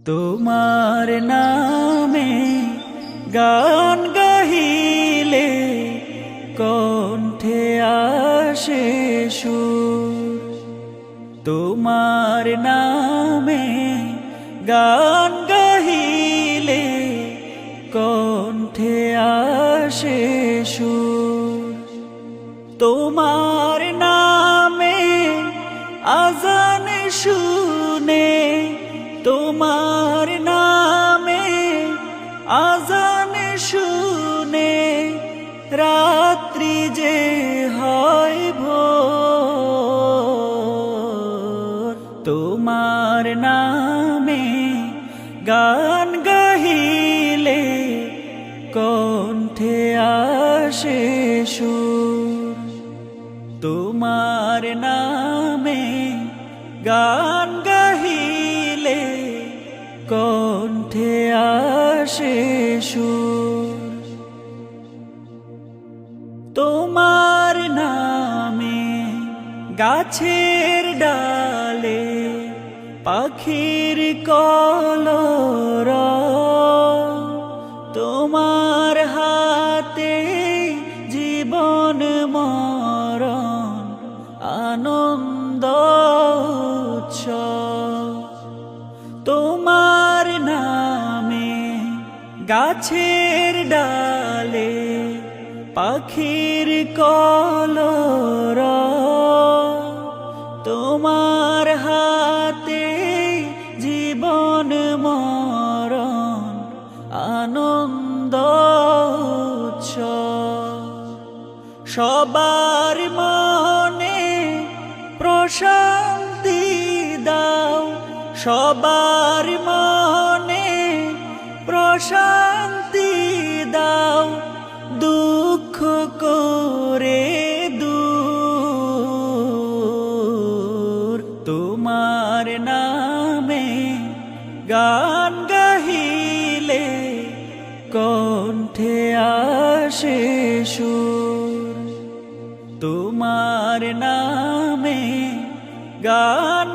তোমার নামে গান গাহিলে কণ্ঠে আসে সুর। তোমার নামে গান গাহিলে কণ্ঠে আসে সুর। তোমার নামে আজান শুনে, তোমার নামে আজান শুনে রাত্রি যে হয় ভোর। তোমার নামে গান গাহিলে কণ্ঠে আসে সুর। তোমার নামে গান গাহিলে কণ্ঠে আসে সুর। তোমার নামে গাছের ডালে পাখির কলরব, তোমার হাতে জীবন মরণ আনন্দ উৎসব। তোমার নামে গাছের ডালে পাখির কলরব, তোমার হাতে জীবন মরণ আনন্দ উৎসব। সবার মনে প্রশান্তি দাও, সবার মনে প্রশান্তি দাও, দুঃখ করে দূর। তোমার নামে গান গাহিলে কণ্ঠে আসে সুর। তোমার নামে গান